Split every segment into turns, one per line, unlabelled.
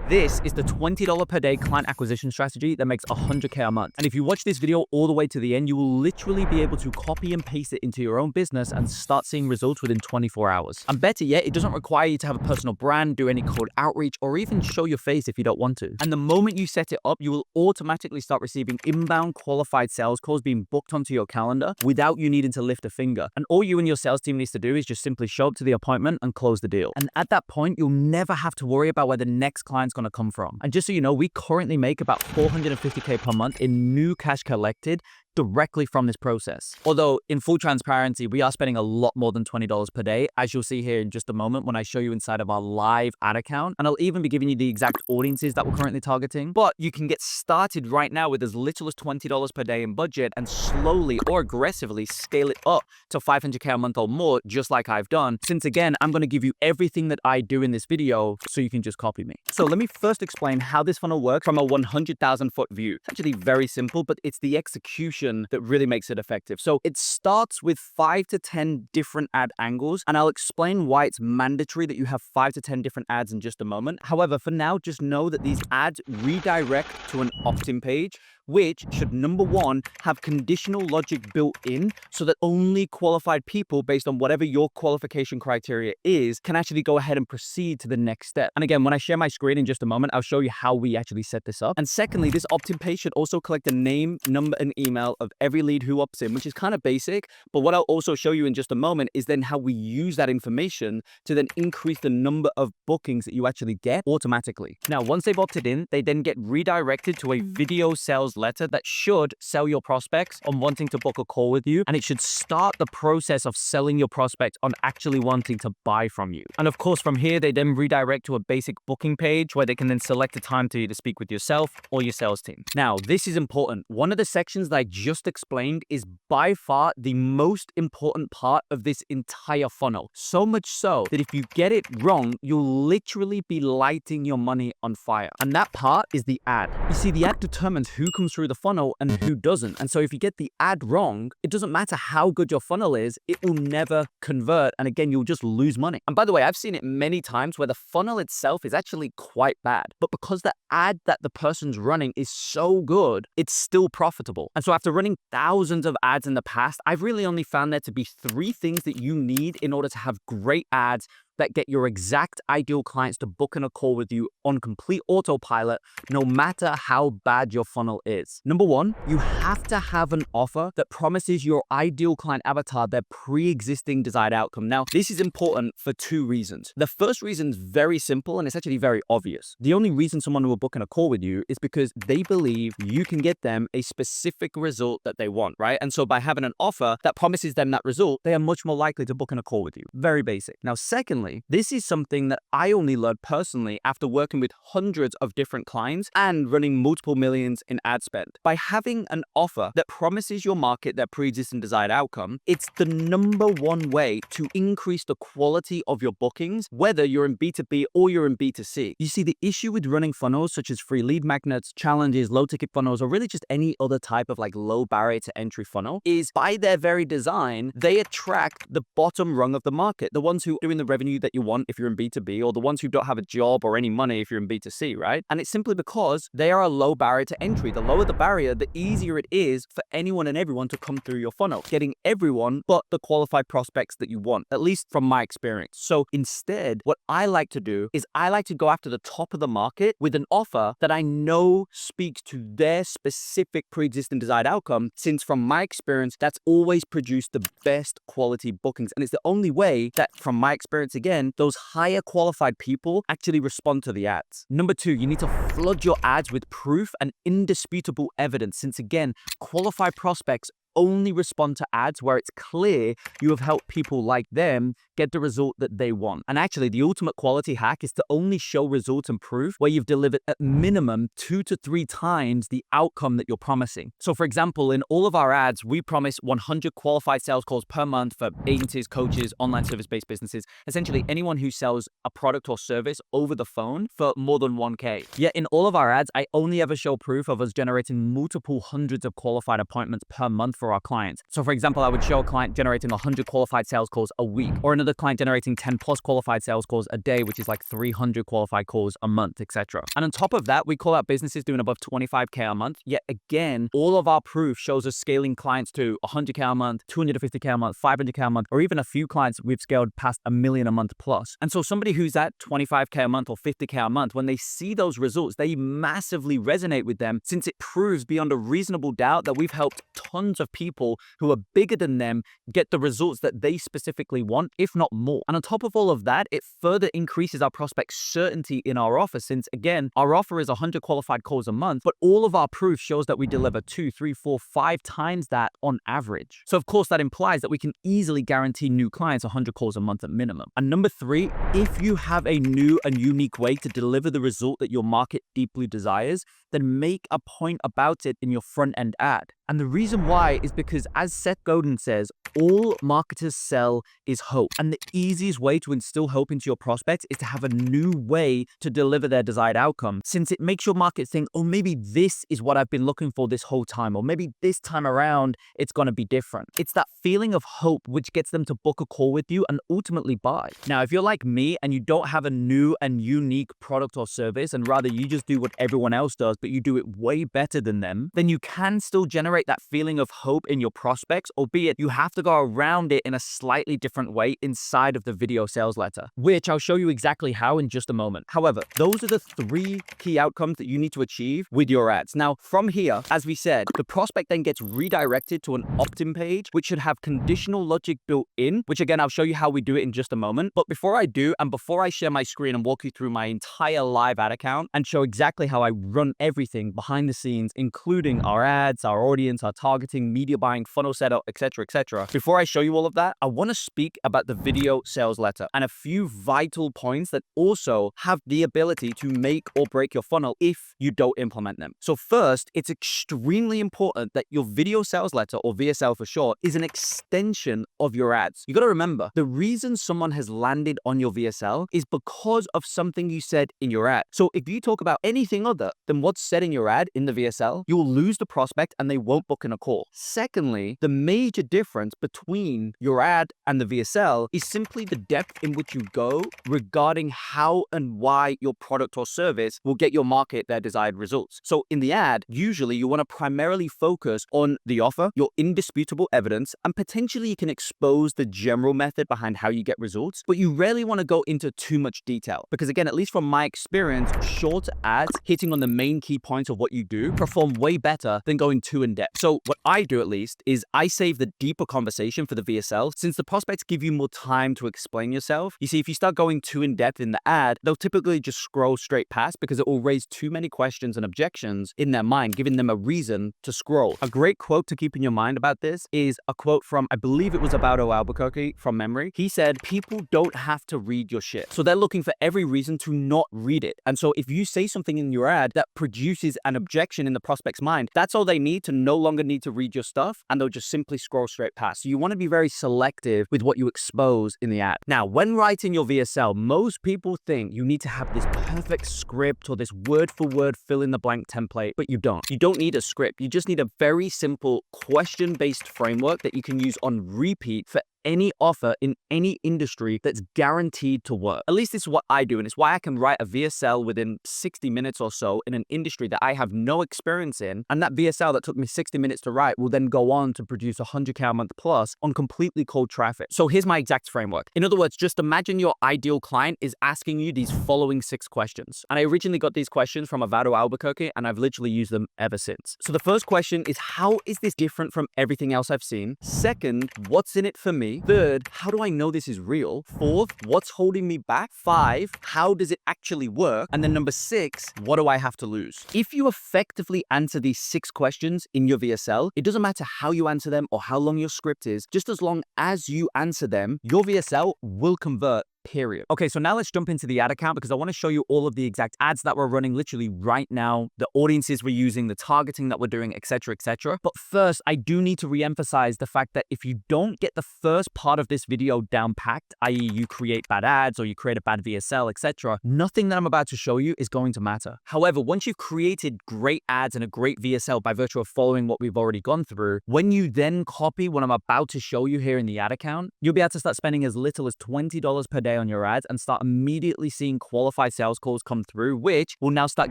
This is the $20 per day client acquisition strategy that makes $100K a month. And if you watch this video all the way to the end, you will literally be able to copy and paste it into your own business and start seeing results within 24 hours. And better yet, it doesn't require you to have a personal brand, do any cold outreach, or even show your face if you don't want to. And the moment you set it up, you will automatically start receiving inbound qualified sales calls being booked onto your calendar without you needing to lift a finger. And all you and your sales team needs to do is just simply show up to the appointment and close the deal. And at that point, you'll never have to worry about where the next client's going to come from. And just so you know, we currently make about $450K per month in new cash collected directly from this process. Although in full transparency, we are spending a lot more than $20 per day, as you'll see here in just a moment when I show you inside of our live ad account. And I'll even be giving you the exact audiences that we're currently targeting. But you can get started right now with as little as $20 per day in budget and slowly or aggressively scale it up to $500K a month or more, just like I've done. Since again, I'm going to give you everything that I do in this video so you can just copy me. So let me first explain how this funnel works from a 100,000 foot view. It's actually very simple, but it's the execution that really makes it effective. So it starts with 5 to 10 different ad angles, and I'll explain why it's mandatory that you have 5 to 10 different ads in just a moment. However, for now, just know that these ads redirect to an opt-in page, which should, number one, have conditional logic built in so that only qualified people based on whatever your qualification criteria is can actually go ahead and proceed to the next step. And again, when I share my screen in just a moment, I'll show you how we actually set this up. And secondly, this opt-in page should also collect the name, number, and email of every lead who opts in, which is kind of basic. But what I'll also show you in just a moment is then how we use that information to then increase the number of bookings that you actually get automatically. Now, once they've opted in, they then get redirected to a video sales letter that should sell your prospects on wanting to book a call with you, and it should start the process of selling your prospects on actually wanting to buy from you. And of course, from here, they then redirect to a basic booking page where they can then select a time to either speak with yourself or your sales team. Now, this is important. One of the sections that I just explained is by far the most important part of this entire funnel. So much so that if you get it wrong, you'll literally be lighting your money on fire. And that part is the ad. You see, the ad determines who comes through the funnel and who doesn't. And so if you get the ad wrong, it doesn't matter how good your funnel is, it will never convert. And again, you'll just lose money. And by the way, I've seen it many times where the funnel itself is actually quite bad, but because the ad that the person's running is so good, it's still profitable. And so after running thousands of ads in the past, I've really only found there to be 3 things that you need in order to have great ads that get your exact ideal clients to book in a call with you on complete autopilot, no matter how bad your funnel is. Number 1, you have to have an offer that promises your ideal client avatar their pre-existing desired outcome. Now, this is important for 2 reasons. The first reason is very simple, and it's actually very obvious. The only reason someone will book in a call with you is because they believe you can get them a specific result that they want, right? And so by having an offer that promises them that result, they are much more likely to book in a call with you. Very basic. Now, secondly, this is something that I only learned personally after working with hundreds of different clients and running multiple millions in ad spend. By having an offer that promises your market their pre-existing desired outcome, it's the number 1 way to increase the quality of your bookings, whether you're in B2B or you're in B2C. You see, the issue with running funnels such as free lead magnets, challenges, low ticket funnels, or really just any other type of low barrier to entry funnel is by their very design, they attract the bottom rung of the market, the ones who are doing the revenue that you want if you're in B2B, or the ones who don't have a job or any money if you're in B2C, right? And it's simply because they are a low barrier to entry. The lower the barrier, the easier it is for anyone and everyone to come through your funnel, getting everyone but the qualified prospects that you want, at least from my experience. So instead, what I like to do is I like to go after the top of the market with an offer that I know speaks to their specific pre-existing desired outcome, since from my experience, that's always produced the best quality bookings. And it's the only way that, from my experience again, those higher qualified people actually respond to the ads. Number 2, you need to flood your ads with proof and indisputable evidence, since again, qualified prospects only respond to ads where it's clear you have helped people like them get the result that they want. And actually, the ultimate quality hack is to only show results and proof where you've delivered at minimum 2 to 3 times the outcome that you're promising. So for example, in all of our ads, we promise 100 qualified sales calls per month for agencies, coaches, online service-based businesses, essentially anyone who sells a product or service over the phone for more than 1K. Yet in all of our ads, I only ever show proof of us generating multiple hundreds of qualified appointments per month for for our clients. So for example, I would show a client generating 100 qualified sales calls a week, or another client generating 10 plus qualified sales calls a day, which is like 300 qualified calls a month, etc. And on top of that, we call out businesses doing above 25K a month. Yet again, all of our proof shows us scaling clients to 100K a month, 250K a month, 500K a month, or even a few clients we've scaled past $1 million a month plus. And so somebody who's at 25K a month or 50K a month, when they see those results, they massively resonate with them, since it proves beyond a reasonable doubt that we've helped tons of people who are bigger than them get the results that they specifically want, if not more. And on top of all of that, it further increases our prospect's certainty in our offer, since again, our offer is 100 qualified calls a month, but all of our proof shows that we deliver 2, 3, 4, 5 times that on average. So of course that implies that we can easily guarantee new clients 100 calls a month at minimum. And number 3, if you have a new and unique way to deliver the result that your market deeply desires, then make a point about it in your front end ad. And the reason why is because, as Seth Godin says, all marketers sell is hope. And the easiest way to instill hope into your prospects is to have a new way to deliver their desired outcome, since it makes your market think, oh, maybe this is what I've been looking for this whole time, or maybe this time around it's going to be different. It's that feeling of hope which gets them to book a call with you and ultimately buy. Now, if you're like me and you don't have a new and unique product or service, and rather you just do what everyone else does, but you do it way better than them, then you can still generate that feeling of hope in your prospects, albeit you have to go around it in a slightly different way inside of the video sales letter, which I'll show you exactly how in just a moment. However, those are the 3 key outcomes that you need to achieve with your ads. Now, from here, as we said, the prospect then gets redirected to an opt-in page, which should have conditional logic built in, which again, I'll show you how we do it in just a moment. But before I do, and before I share my screen and walk you through my entire live ad account and show exactly how I run everything behind the scenes, including our ads, our audience, our targeting, media buying, funnel setup, etc. Before I show you all of that, I want to speak about the video sales letter and a few vital points that also have the ability to make or break your funnel if you don't implement them. So first, it's extremely important that your video sales letter, or VSL for short, is an extension of your ads. You got to remember, the reason someone has landed on your VSL is because of something you said in your ad. So if you talk about anything other than what's said in your ad in the VSL, you will lose the prospect and they won't book in a call. Secondly, the major difference between your ad and the VSL is simply the depth in which you go regarding how and why your product or service will get your market their desired results. So in the ad, usually you want to primarily focus on the offer, your indisputable evidence, and potentially you can expose the general method behind how you get results, but you rarely want to go into too much detail, because again, at least from my experience, short ads hitting on the main key points of what you do perform way better than going too in depth. So what I do at least is I save the deeper conversation for the VSL, since the prospects give you more time to explain yourself. You see, if you start going too in depth in the ad, they'll typically just scroll straight past because it will raise too many questions and objections in their mind, giving them a reason to scroll. A great quote to keep in your mind about this is a quote from, I believe it was Alberto Albuquerque from memory. He said, people don't have to read your shit. So they're looking for every reason to not read it. And so if you say something in your ad that produces an objection in the prospect's mind, that's all they need to no longer need to read your stuff, and they'll just simply scroll straight past. So you want to be very selective with what you expose in the ad. Now, when writing your VSL, most people think you need to have this perfect script or this word for word fill in the blank template, but you don't. You don't need a script. You just need a very simple question-based framework that you can use on repeat for any offer in any industry that's guaranteed to work. At least this is what I do, and it's why I can write a VSL within 60 minutes or so in an industry that I have no experience in, and that VSL that took me 60 minutes to write will then go on to produce 100K a month plus on completely cold traffic. So here's my exact framework. In other words, just imagine your ideal client is asking you these following 6 questions. And I originally got these questions from Alberto Albuquerque, and I've literally used them ever since. So the first question is, how is this different from everything else I've seen? Second, what's in it for me? Third, how do I know this is real? Fourth, what's holding me back? 5, how does it actually work? And then number 6, what do I have to lose? If you effectively answer these 6 questions in your VSL, it doesn't matter how you answer them or how long your script is, just as long as you answer them, your VSL will convert period. Okay, so now let's jump into the ad account because I want to show you all of the exact ads that we're running literally right now, the audiences we're using, the targeting that we're doing, etc., etc. But first, I do need to re-emphasize the fact that if you don't get the first part of this video down packed, i.e. you create bad ads or you create a bad VSL, etc., nothing that I'm about to show you is going to matter. However, once you've created great ads and a great VSL by virtue of following what we've already gone through, when you then copy what I'm about to show you here in the ad account, you'll be able to start spending as little as $20 per day on your ads and start immediately seeing qualified sales calls come through, which will now start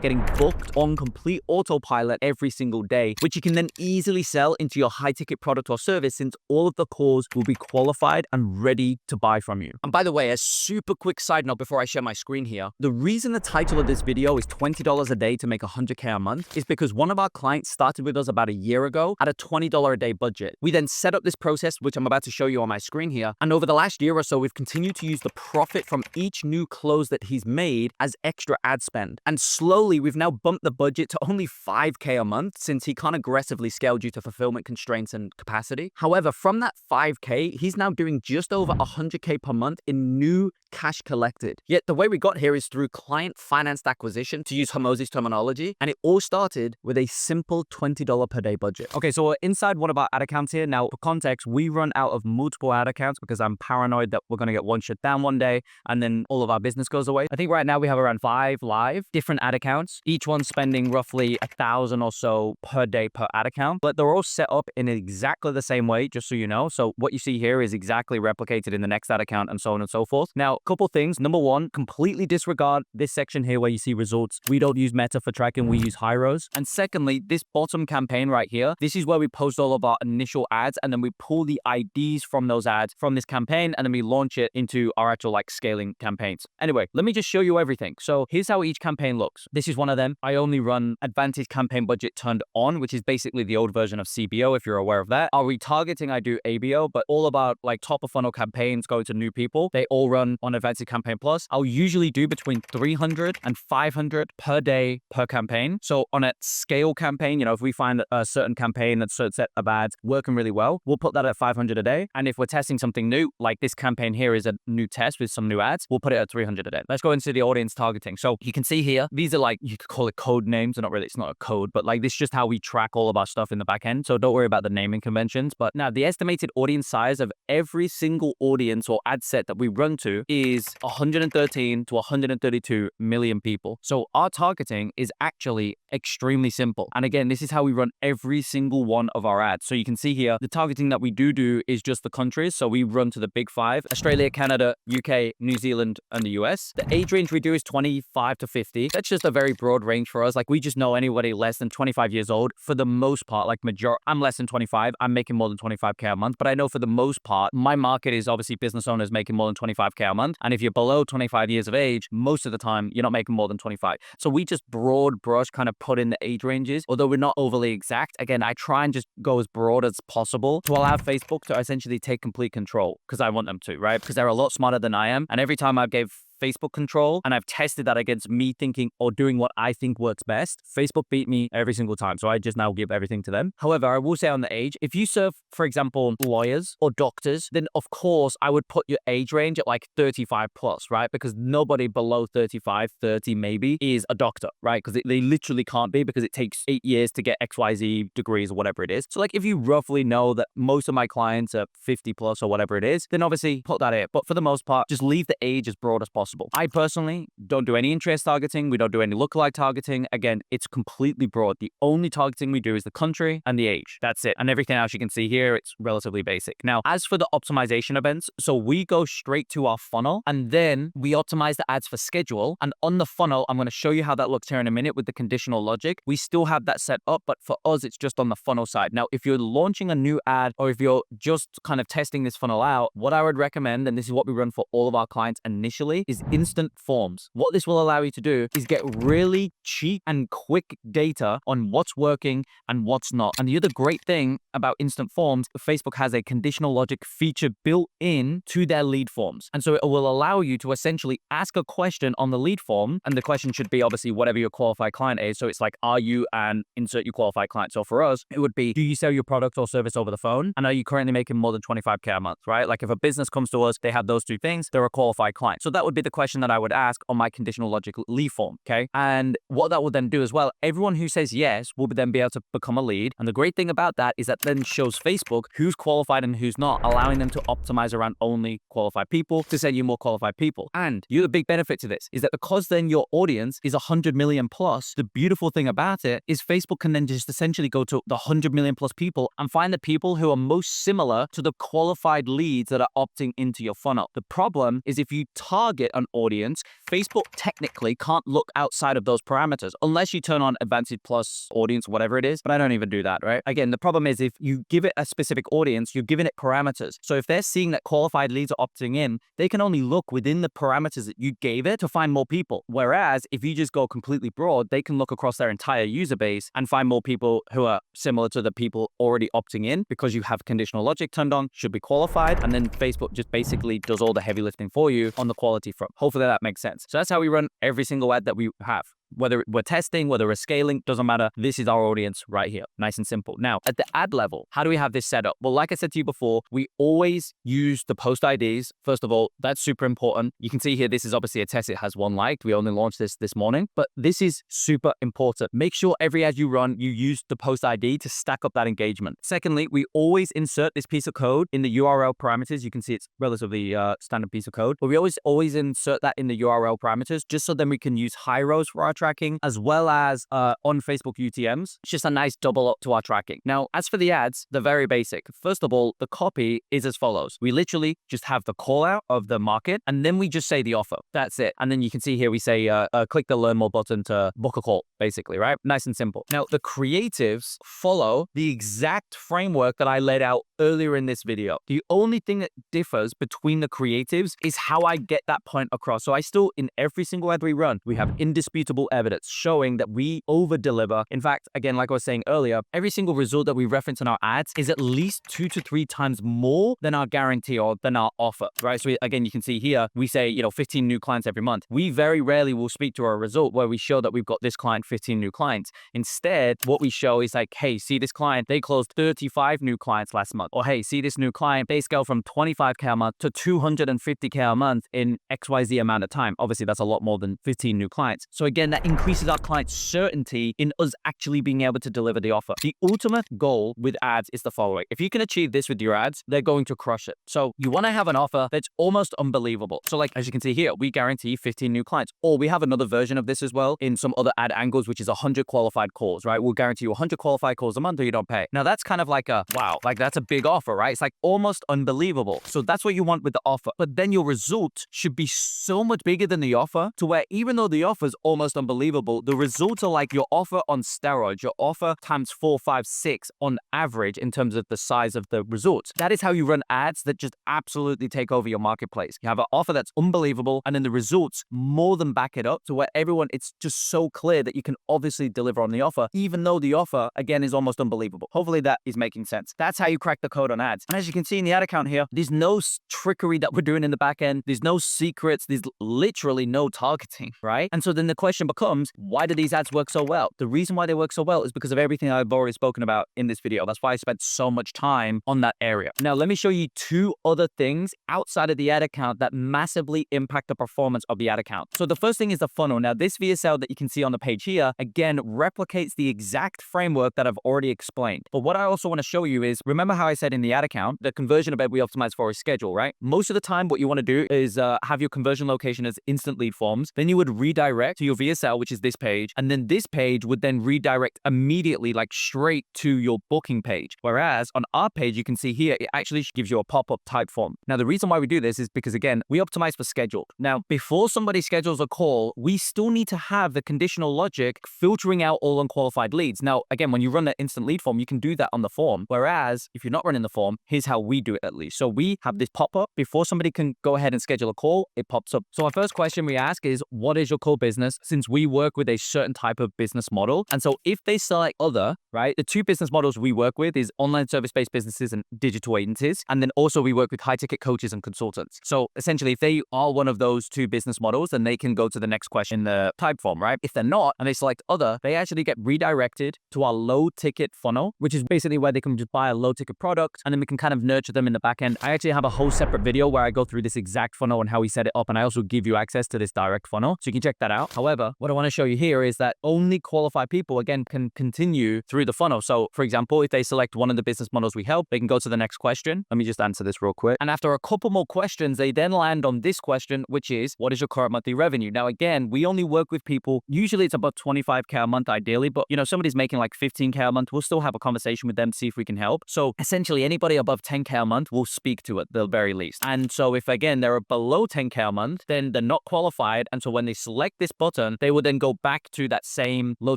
getting booked on complete autopilot every single day, which you can then easily sell into your high ticket product or service since all of the calls will be qualified and ready to buy from you. And by the way, a super quick side note before I share my screen here, the reason the title of this video is $20 a day to make 100K a month is because one of our clients started with us about a year ago at a $20 a day budget. We then set up this process, which I'm about to show you on my screen here. And over the last year or so, we've continued to use the profit from each new close that he's made as extra ad spend. And slowly, we've now bumped the budget to only $5K a month since he can't aggressively scale due to fulfillment constraints and capacity. However, from that $5K, he's now doing just over $100K per month in new cash collected. Yet the way we got here is through client financed acquisition, to use Hormozi's terminology, and it all started with a simple $20 per day budget. Okay, so we're inside one of our ad accounts here. Now, for context, we run out of multiple ad accounts because I'm paranoid that we're going to get one shut down one day and then all of our business goes away. I think right now we have around 5 live different ad accounts, each one spending roughly $1,000 or so per day per ad account, but they're all set up in exactly the same way, just so you know. So what you see here is exactly replicated in the next ad account and so on and so forth. Now, couple things. Number one, completely disregard this section here where you see results. We don't use Meta for tracking, we use Hyros. And secondly, this bottom campaign right here, this is where we post all of our initial ads and then we pull the IDs from those ads from this campaign and then we launch it into our actual like scaling campaigns. Anyway, let me just show you everything. So here's how each campaign looks. This is one of them. I only run Advantage Campaign Budget turned on, which is basically the old version of CBO if you're aware of that. Our retargeting, I do ABO, but all about like top of funnel campaigns going to new people, they all run on Advantage Campaign Plus. I'll usually do between 300 and 500 per day per campaign. So on a scale campaign, if we find a certain campaign, that's a certain set of ads working really well, we'll put that at 500 a day. And if we're testing something new, like this campaign here is a new test with some new ads, we'll put it at 300 a day. Let's go into the audience targeting. So you can see here, these are like, you could call it code names. They're not really, it's not a code, but like this is just how we track all of our stuff in the back end. So don't worry about the naming conventions. But now the estimated audience size of every single audience or ad set that we run to is 113 to 132 million people. So our targeting is actually extremely simple. And again, this is how we run every single one of our ads. So you can see here, the targeting that we do is just the countries. So we run to the big 5, Australia, Canada, UK, New Zealand, and the US. The age range we do is 25 to 50. That's just a very broad range for us. Like we just know anybody less than 25 years old for the most part, like I'm less than 25. I'm making more than 25K a month, but I know for the most part, my market is obviously business owners making more than 25K a month. And if you're below 25 years of age, most of the time, you're not making more than 25. So we just broad brush kind of put in the age ranges, although we're not overly exact. Again, I try and just go as broad as possible to allow Facebook to essentially take complete control because I want them to, right? Because they're a lot smarter than I am. And every time I gave Facebook control and I've tested that against me thinking or doing what I think works best, Facebook beat me every single time. So I just now give everything to them. However, I will say on the age, if you serve, for example, lawyers or doctors, then of course I would put your age range at like 35 plus, right? Because nobody below 35, 30 maybe is a doctor, right? Because they literally can't be because it takes 8 years to get XYZ degrees or whatever it is. So like if you roughly know that most of my clients are 50 plus or whatever it is, then obviously put that in. But for the most part, just leave the age as broad as possible. I personally don't do any interest targeting. We don't do any lookalike targeting. Again, it's completely broad. The only targeting we do is the country and the age. That's it. And everything else you can see here, it's relatively basic. Now, as for the optimization events, so we go straight to our funnel and then we optimize the ads for schedule. And on the funnel, I'm going to show you how that looks here in a minute with the conditional logic. We still have that set up, but for us, it's just on the funnel side. Now, if you're launching a new ad or if you're just kind of testing this funnel out, what I would recommend, and this is what we run for all of our clients initially, is is Instant Forms. What this will allow you to do is get really cheap and quick data on what's working and what's not. And the other great thing about Instant Forms, Facebook has a conditional logic feature built in to their lead forms. And so it will allow you to essentially ask a question on the lead form. And the question should be obviously whatever your qualified client is. So it's like, are you and insert your qualified client. So for us, it would be, do you sell your product or service over the phone? And are you currently making more than 25K a month, right? Like if a business comes to us, they have those two things, they're a qualified client. So that would be the question that I would ask on my conditional logic lead form, okay? And what that will then do as well, everyone who says yes will then be able to become a lead. And the great thing about that is that then shows Facebook who's qualified and who's not, allowing them to optimize around only qualified people to send you more qualified people. And the other big benefit to this is that because then your audience is 100 million plus, the beautiful thing about it is Facebook can then just essentially go to the 100 million plus people and find the people who are most similar to the qualified leads that are opting into your funnel. The problem is if you target an audience, Facebook technically can't look outside of those parameters unless you turn on Advanced Plus audience, whatever it is, but I don't even do that, right? Again, the problem is if you give it a specific audience, you're giving it parameters. So if they're seeing that qualified leads are opting in, they can only look within the parameters that you gave it to find more people. Whereas if you just go completely broad, they can look across their entire user base and find more people who are similar to the people already opting in because you have conditional logic turned on, should be qualified, and then Facebook just basically does all the heavy lifting for you on the quality front. Hopefully that makes sense. So that's how we run every single ad that we have. Whether we're testing, whether we're scaling, doesn't matter. This is our audience right here. Nice and simple. Now, at the ad level, how do we have this set up? Well, like I said to you before, we always use the post IDs. First of all, that's super important. You can see here, this is obviously a test. It has one liked. We only launched this morning, but this is super important. Make sure every ad you run, you use the post ID to stack up that engagement. Secondly, we always insert this piece of code in the URL parameters. You can see it's relatively standard piece of code, but we always insert that in the URL parameters just so then we can use high rows for our tracking as well as on Facebook UTMs. It's just a nice double up to our tracking. Now, as for the ads, they're very basic. First of all, the copy is as follows. We literally just have the call out of the market and then we just say the offer. That's it. And then you can see here we say click the learn more button to book a call, basically, right? Nice and simple. Now, the creatives follow the exact framework that I laid out earlier in this video. The only thing that differs between the creatives is how I get that point across. So I still, in every single ad we run, we have indisputable evidence showing that we over deliver. In fact, again, like I was saying earlier, every single result that we reference in our ads is at least 2 to 3 times more than our guarantee or than our offer, right? So again, you can see here, we say, 15 new clients every month. We very rarely will speak to a result where we show that we've got this client 15 new clients. Instead, what we show is like, hey, see this client, they closed 35 new clients last month. Or hey, see this new client, they scale from 25K a month to 250K a month in XYZ amount of time. Obviously, that's a lot more than 15 new clients. So again, that increases our client's certainty in us actually being able to deliver the offer. The ultimate goal with ads is the following. If you can achieve this with your ads, they're going to crush it. So you want to have an offer that's almost unbelievable. So like, as you can see here, we guarantee 15 new clients. Or we have another version of this as well in some other ad angles, which is 100 qualified calls, right? We'll guarantee you 100 qualified calls a month or you don't pay. Now that's kind of like wow, like that's a big offer, right? It's like almost unbelievable. So that's what you want with the offer. But then your result should be so much bigger than the offer to where even though the offer is almost unbelievable, the results are like your offer on steroids, your offer times 4, 5, 6 on average in terms of the size of the results. That is how you run ads that just absolutely take over your marketplace. You have an offer that's unbelievable and then the results more than back it up to where everyone, it's just so clear that you can obviously deliver on the offer, even though the offer, again, is almost unbelievable. Hopefully that is making sense. That's how you crack the code on ads. And as you can see in the ad account here, there's no trickery that we're doing in the back end. There's no secrets. There's literally no targeting, right? And so then the question becomes, why do these ads work so well? The reason why they work so well is because of everything I've already spoken about in this video. That's why I spent so much time on that area. Now, let me show you 2 other things outside of the ad account that massively impact the performance of the ad account. So the first thing is the funnel. Now, this VSL that you can see on the page here, again, replicates the exact framework that I've already explained. But what I also want to show you is, remember how I said in the ad account, the conversion event we optimize for is schedule, right? Most of the time, what you want to do is have your conversion location as instant lead forms. Then you would redirect to your VSL sell, which is this page. And then this page would then redirect immediately, like straight to your booking page. Whereas on our page, you can see here, it actually gives you a pop-up type form. Now, the reason why we do this is because, again, we optimize for scheduled. Now, before somebody schedules a call, we still need to have the conditional logic filtering out all unqualified leads. Now, again, when you run that instant lead form, you can do that on the form. Whereas if you're not running the form, here's how we do it at least. So we have this pop-up before somebody can go ahead and schedule a call, it pops up. So our first question we ask is, what is your core business? Since we work with a certain type of business model. And so if they select other, right, the two business models we work with is online service-based businesses and digital agencies. And then also we work with high-ticket coaches and consultants. So essentially, if they are one of those two business models, then they can go to the next question in the type form, right? If they're not and they select other, they actually get redirected to our low-ticket funnel, which is basically where they can just buy a low-ticket product and then we can kind of nurture them in the back end. I actually have a whole separate video where I go through this exact funnel and how we set it up. And I also give you access to this direct funnel. So you can check that out. However, what I want to show you here is that only qualified people, again, can continue through the funnel. So for example, if they select one of the business models we help, they can go to the next question. Let me just answer this real quick. And after a couple more questions, they then land on this question, which is, what is your current monthly revenue? Now, again, we only work with people, usually it's about 25K a month ideally, but you know, somebody's making like 15K a month, we'll still have a conversation with them, see if we can help. So essentially anybody above 10K a month, we'll speak to at the very least. And so if again, they're below 10K a month, then they're not qualified. And so when they select this button, they will then go back to that same low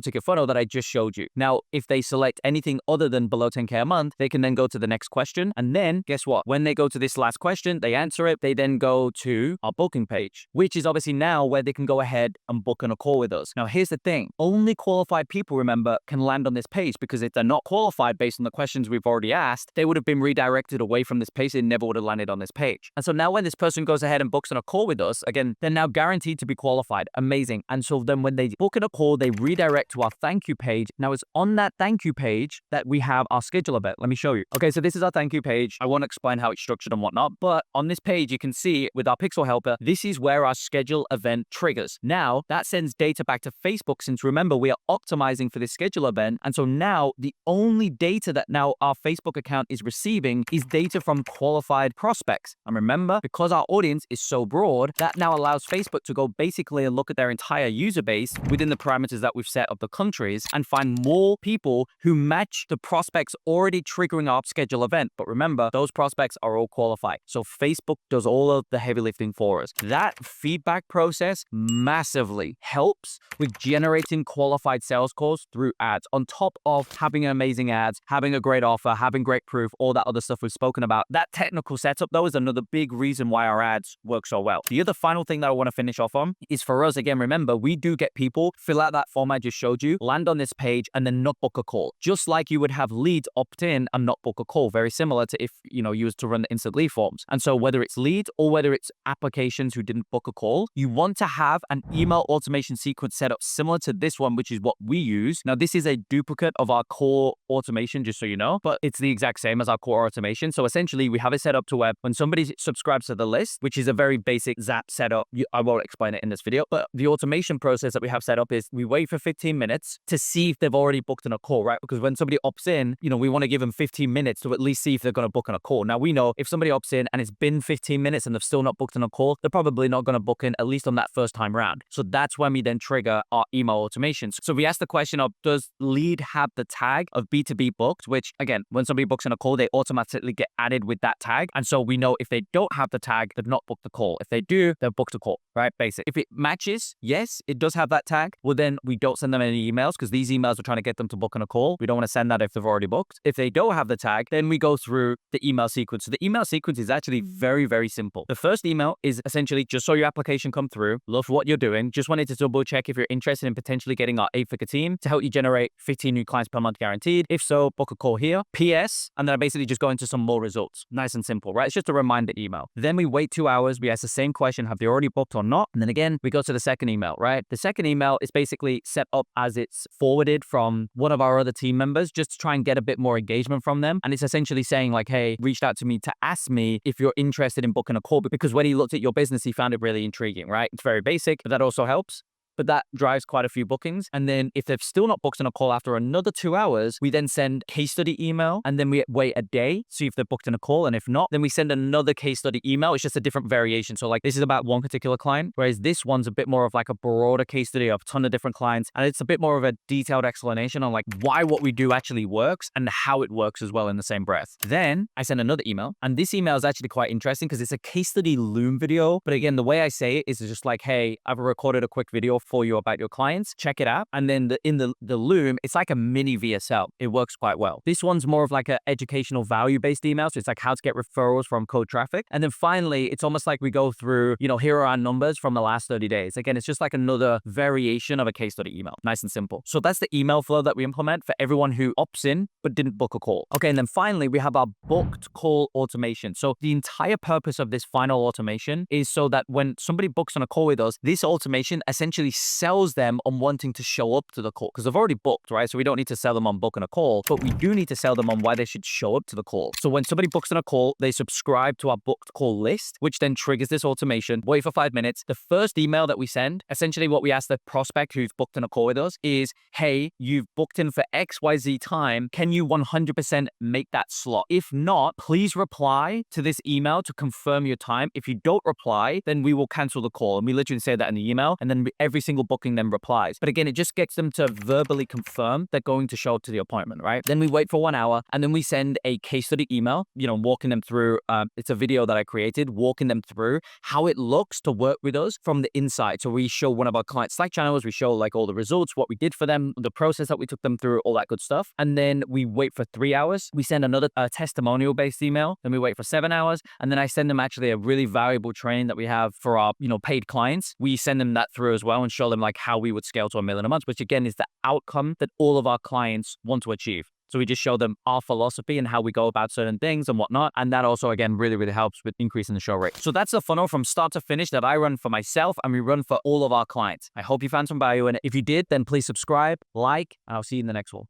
ticket funnel that I just showed you. Now, if they select anything other than below 10K a month, they can then go to the next question. And then guess what? When they go to this last question, they answer it, they then go to our booking page, which is obviously now where they can go ahead and book on a call with us. Now, here's the thing. Only qualified people, remember, can land on this page, because if they're not qualified based on the questions we've already asked, they would have been redirected away from this page. They never would have landed on this page. And so now when this person goes ahead and books on a call with us, again, they're now guaranteed to be qualified. Amazing. And so then when they book in a call, they redirect to our thank you page. Now it's on that thank you page that we have our schedule event. Let me show you. Okay, so this is our thank you page. I won't explain how it's structured and whatnot, but on this page, you can see with our Pixel Helper, this is where our schedule event triggers. Now that sends data back to Facebook, since remember, we are optimizing for this schedule event. And so now the only data that now our Facebook account is receiving is data from qualified prospects. And remember, because our audience is so broad, that now allows Facebook to go basically and look at their entire user base within the parameters that we've set of the countries and find more people who match the prospects already triggering our schedule event. But remember, those prospects are all qualified. So Facebook does all of the heavy lifting for us. That feedback process massively helps with generating qualified sales calls through ads, on top of having amazing ads, having a great offer, having great proof, all that other stuff we've spoken about. That technical setup, though, is another big reason why our ads work so well. The other final thing that I want to finish off on is for us, again, remember, we do get people fill out that form I just showed you, land on this page, and then not book a call. Just like you would have leads opt in and not book a call. Very similar to if, you know, you was to run the instant lead forms. And so whether it's leads or whether it's applications who didn't book a call, you want to have an email automation sequence set up similar to this one, which is what we use. Now, this is a duplicate of our core automation, just so you know, but it's the exact same as our core automation. So essentially, we have it set up to where when somebody subscribes to the list, which is a very basic Zap setup, I won't explain it in this video, but the automation process that we have set up is we wait for 15 minutes to see if they've already booked on a call, right? Because when somebody opts in, you know, we want to give them 15 minutes to at least see if they're going to book on a call. Now, we know if somebody opts in and it's been 15 minutes and they've still not booked on a call, they're probably not going to book in, at least on that first time round. So that's when we then trigger our email automations. So we ask the question of, does lead have the tag of B2B booked? Which again, when somebody books on a call, they automatically get added with that tag. And so we know if they don't have the tag, they've not booked the call. If they do, they've booked a call, right? Basic. If it matches, yes, it does have that tag. Well, then we don't send them any emails, because these emails are trying to get them to book on a call. We don't want to send that if they've already booked. If they don't have the tag, then we go through the email sequence. So the email sequence is actually very, very simple. The first email is essentially just saw your application come through, love what you're doing, just wanted to double check if you're interested in potentially getting our 8-figure team to help you generate 15 new clients per month guaranteed. If so, book a call here. PS, and then I basically just go into some more results. Nice and simple, right? It's just a reminder email. Then we wait 2 hours. We ask the same question, have they already booked or not? And then again, we go to the second email, right? The second email is basically set up as it's forwarded from one of our other team members, just to try and get a bit more engagement from them. And it's essentially saying like, hey, reached out to me to ask me if you're interested in booking a call, because when he looked at your business, he found it really intriguing, right? It's very basic, but that also helps. but that drives quite a few bookings. And then if they've still not booked in a call after another 2 hours, we then send case study email, and then we wait a day, see if they're booked in a call. And if not, then we send another case study email. It's just a different variation. So like this is about one particular client, whereas this one's a bit more of like a broader case study of a ton of different clients. And it's a bit more of a detailed explanation on like why what we do actually works and how it works as well in the same breath. Then I send another email, and this email is actually quite interesting because it's a case study Loom video. But again, the way I say it is just like, hey, I've recorded a quick video for you about your clients. Check it out. And then in the Loom, it's like a mini VSL. It works quite well. This one's more of like an educational value-based email. So it's like how to get referrals from cold traffic. And then finally, it's almost like we go through, here are our numbers from the last 30 days. Again, it's just like another variation of a case study email. Nice and simple. So that's the email flow that we implement for everyone who opts in but didn't book a call. Okay, and then finally, we have our booked call automation. So the entire purpose of this final automation is so that when somebody books on a call with us, this automation essentially sells them on wanting to show up to the call because they've already booked, right? So we don't need to sell them on booking a call, but we do need to sell them on why they should show up to the call. So when somebody books on a call, they subscribe to our booked call list, which then triggers this automation. Wait for 5 minutes. The first email that we send, essentially what we ask the prospect who's booked in a call with us is, hey, you've booked in for XYZ time. Can you 100% make that slot? If not, please reply to this email to confirm your time. If you don't reply, then we will cancel the call. And we literally say that in the email, and then every single booking then replies. But again, it just gets them to verbally confirm they're going to show up to the appointment, right? Then we wait for 1 hour, and then we send a case study email, walking them through, it's a video that I created, walking them through how it looks to work with us from the inside. So we show one of our client Slack channels, we show like all the results, what we did for them, the process that we took them through, all that good stuff. And then we wait for 3 hours. We send another testimonial-based email. Then we wait for 7 hours. And then I send them actually a really valuable training that we have for our, paid clients. We send them that through as well and show them like how we would scale to $1 million a month, which again is the outcome that all of our clients want to achieve. So we just show them our philosophy and how we go about certain things and whatnot. And that also, again, really, really helps with increasing the show rate. So that's the funnel from start to finish that I run for myself and we run for all of our clients. I hope you found some value in it. If you did, then please subscribe, like, and I'll see you in the next one.